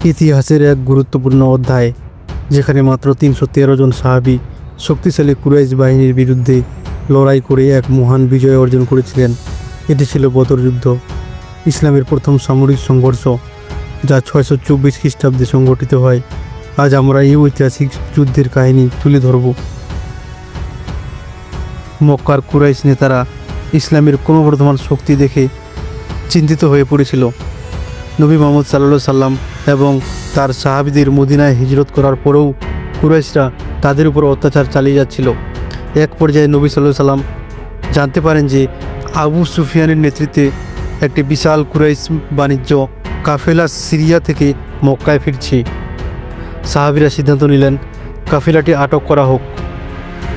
ইতিহাসের এক গুরুত্বপূর্ণ অধ্যায়, যেখানে মাত্র ৩১৩ জন সাহাবী শক্তিশালী কুরাইশ বাহিনীর বিরুদ্ধে লড়াই করে এক মহান বিজয় অর্জন করেছিলেন। এটি ছিল বদর যুদ্ধ, ইসলামের প্রথম সামরিক সংঘর্ষ, যা ৬২৪ খ্রিস্টাব্দে সংঘটিত হয়। আজ আমরা এই ঐতিহাসিক যুদ্ধের কাহিনী তুলে ধরব। মক্কার কুরাইশ নেতারা ইসলামের ক্রমবর্ধমান শক্তি দেখে চিন্তিত হয়ে পড়েছিল। নবী মুহাম্মদ সাল্লাল্লাহু আলাইহি সাল্লাম এবং তার সাহাবীদের মদিনায় হিজরত করার পরেও কুরাইশরা তাদের উপর অত্যাচার চালিয়ে যাচ্ছিল। এক পর্যায়ে নবী সাল্লাল্লাহু আলাইহি সাল্লাম জানতে পারেন যে আবু সুফিয়ানের নেতৃত্বে একটি বিশাল কুরাইশ বাণিজ্য কাফেলা সিরিয়া থেকে মক্কায় ফিরছে। সাহাবীরা সিদ্ধান্ত নিলেন কাফেলাটি আটক করা হোক,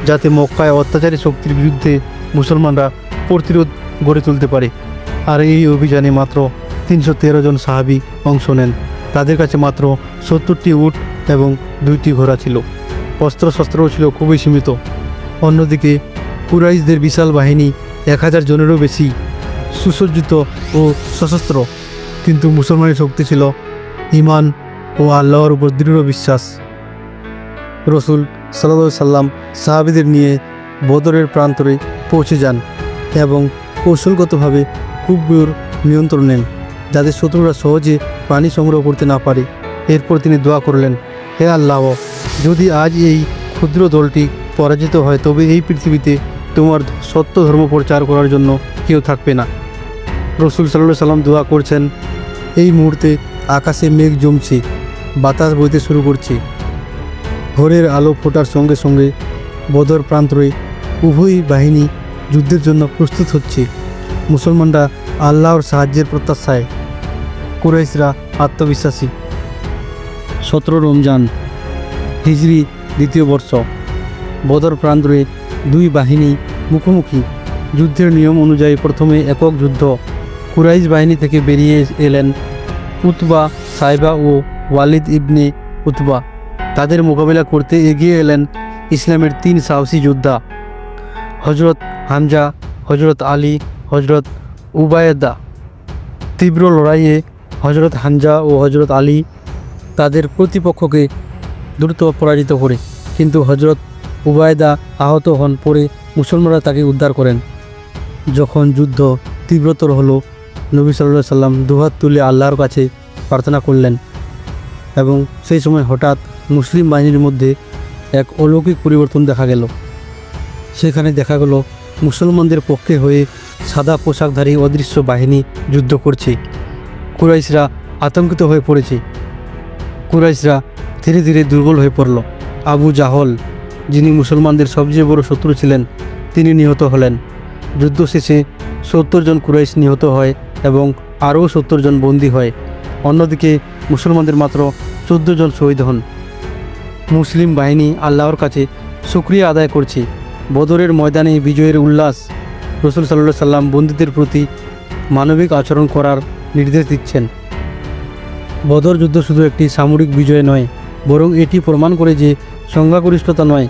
যাতে মক্কায় অত্যাচারী শক্তির বিরুদ্ধে মুসলমানরা প্রতিরোধ গড়ে তুলতে পারে। আর এই অভিযানে মাত্র ৩১৩ জন সাহাবী অংশ নেন। তাদের কাছে মাত্র ৭০টি উট এবং ২টি ঘোড়া ছিল। অস্ত্রশস্ত্রও ছিল খুবই সীমিত। অন্যদিকে কুরাইশদের বিশাল বাহিনী ১০০০ জনেরও বেশি, সুসজ্জিত ও সশস্ত্র। কিন্তু মুসলমানের শক্তি ছিল ঈমান ও আল্লাহর উপর দৃঢ় বিশ্বাস। রসুল সাল্লাল্লাহু আলাইহি সাল্লাম সাহাবীদের নিয়ে বদরের প্রান্তরে পৌঁছে যান এবং কৌশলগতভাবে কুফর নিয়ন্ত্রণ নেন, যাতে শত্রুরা সহজে পানি সংগ্রহ করতে না পারে। এরপর তিনি দোয়া করলেন, হে আল্লাহ, যদি আজ এই ক্ষুদ্র দলটি পরাজিত হয়, তবে এই পৃথিবীতে তোমার সত্য ধর্ম প্রচার করার জন্য কেউ থাকবে না। রসুল সাল্লাল্লাহু আলাইহি সাল্লাম দোয়া করছেন। এই মুহূর্তে আকাশে মেঘ জমছে, বাতাস বইতে শুরু করছে। ভোরের আলো ফোটার সঙ্গে সঙ্গে বদর প্রান্তরে উভয় বাহিনী যুদ্ধের জন্য প্রস্তুত হচ্ছে। মুসলমানরা আল্লাহর সাহায্যের প্রত্যাশায়, কুরাইশরা আত্মবিশ্বাসী। ১৭ রমজান হিজরি ২য় বর্ষ। বদর প্রান্তরে দুই বাহিনী মুখোমুখি। যুদ্ধের নিয়ম অনুযায়ী প্রথমে একক যুদ্ধ। কুরাইশ বাহিনী থেকে বেরিয়ে এলেন উতবা, সাইবা ও ওয়ালিদ ইবনে উতবা। তাদের মোকাবিলা করতে এগিয়ে এলেন ইসলামের ৩ সাহসী যোদ্ধা, হজরত হামজা, হজরত আলী, হজরত উবায়দা। তীব্র লড়াইয়ে হজরত হামজা ও হজরত আলী তাদের প্রতিপক্ষকে দ্রুত পরাজিত করে, কিন্তু হজরত উবায়দা আহত হন। পরে মুসলমানরা তাকে উদ্ধার করেন। যখন যুদ্ধ তীব্রতর হলো, নবী সাল্লাল্লাহু আলাইহি সাল্লাম দুহাত তুলে আল্লাহর কাছে প্রার্থনা করলেন এবং সেই সময় হঠাৎ মুসলিম বাহিনীর মধ্যে এক অলৌকিক পরিবর্তন দেখা গেল। সেখানে দেখা গেল মুসলমানদের পক্ষে হয়ে সাদা পোশাকধারী অদৃশ্য বাহিনী যুদ্ধ করছে। কুরাইশরা আতঙ্কিত হয়ে পড়েছে। কুরাইশরা ধীরে ধীরে দুর্বল হয়ে পড়ল। আবু জাহল, যিনি মুসলমানদের সবচেয়ে বড় শত্রু ছিলেন, তিনি নিহত হলেন। যুদ্ধ শেষে ৭০ জন কুরাইশ নিহত হয় এবং আরও ৭০ জন বন্দী হয়। অন্যদিকে মুসলমানদের মাত্র ১৪ জন শহীদ হন। মুসলিম বাহিনী আল্লাহর কাছে শুকরিয়া আদায় করছে। বদরের ময়দানে বিজয়ের উল্লাস। রসুল সাল্লাল্লাহু আলাইহি সাল্লাম বন্দীদের প্রতি মানবিক আচরণ করার নির্দেশ দিচ্ছেন। বদর যুদ্ধ শুধু একটি সামরিক বিজয় নয়, বরং এটি প্রমাণ করে যে সংখ্যাগরিষ্ঠতা নয়,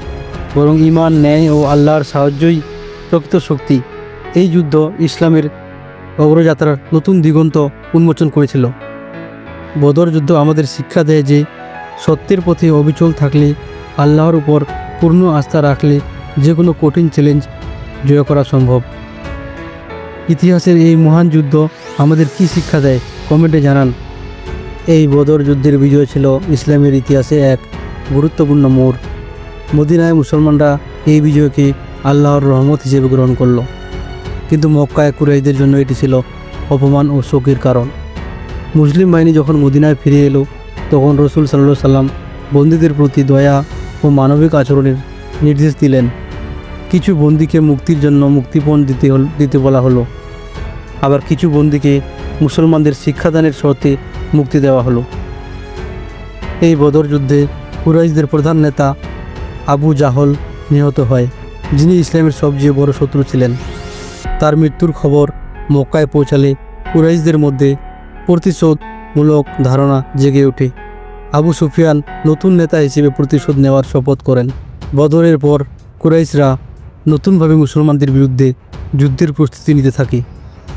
বরং ঈমান, ন্যায় ও আল্লাহর সাহায্যই প্রকৃত শক্তি। এই যুদ্ধ ইসলামের অগ্রযাত্রার নতুন দিগন্ত উন্মোচন করেছিল। বদর যুদ্ধ আমাদের শিক্ষা দেয় যে সত্যের পথে অবিচল থাকলে, আল্লাহর উপর পূর্ণ আস্থা রাখলে যে কোনো কঠিন চ্যালেঞ্জ জয় করা সম্ভব। ইতিহাসের এই মহান যুদ্ধ আমাদের কী শিক্ষা দেয়, কমেন্টে জানান। এই বদর যুদ্ধের বিজয় ছিল ইসলামের ইতিহাসে এক গুরুত্বপূর্ণ মোড়। মদিনায় মুসলমানরা এই বিজয়কে আল্লাহর রহমত হিসেবে গ্রহণ করল, কিন্তু মক্কায় কুরাইশদের জন্য এটি ছিল অপমান ও শোকের কারণ। মুসলিম বাহিনী যখন মদিনায় ফিরে এলো, তখন রসুল সাল্লাল্লাহু আলাইহি সাল্লাম বন্দীদের প্রতি দয়া ও মানবিক আচরণের নির্দেশ দিলেন। কিছু বন্দীকে মুক্তির জন্য মুক্তিপণ দিতে বলা হলো, আবার কিছু বন্দীকে মুসলমানদের শিক্ষাদানের শর্তে মুক্তি দেওয়া হলো। এই বদর যুদ্ধে কুরাইশদের প্রধান নেতা আবু জাহল নিহত হয়, যিনি ইসলামের সবচেয়ে বড় শত্রু ছিলেন। তার মৃত্যুর খবর মক্কায় পৌঁছালে কুরাইশদের মধ্যে প্রতিশোধমূলক ধারণা জেগে ওঠে। আবু সুফিয়ান নতুন নেতা হিসেবে প্রতিশোধ নেওয়ার শপথ করেন। বদরের পর কুরাইশরা নতুনভাবে মুসলমানদের বিরুদ্ধে যুদ্ধের প্রস্তুতি নিতে থাকে।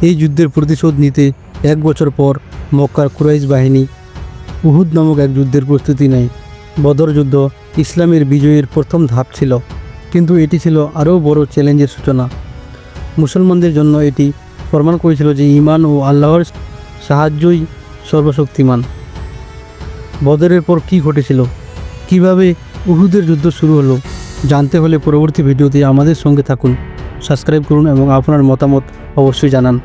এই যুদ্ধের প্রতিশোধ নিতে 1 বছর পর মক্কার কুরাইশ বাহিনী উহুদ নামক এক যুদ্ধের প্রস্তুতি নেয়। বদর যুদ্ধ ইসলামের বিজয়ের প্রথম ধাপ ছিল, কিন্তু এটি ছিল আরও বড় চ্যালেঞ্জের সূচনা। মুসলমানদের জন্য এটি প্রমাণ করেছিল যে ঈমান ও আল্লাহর সাহায্যই সর্বশক্তিমান। বদরের পর কী ঘটেছিল, কিভাবে উহুদের যুদ্ধ শুরু হলো, জানতে হলে পরবর্তী ভিডিওতে আমাদের সঙ্গে থাকুন। সাবস্ক্রাইব করুন এবং আপনার মতামত অবশ্যই জানান।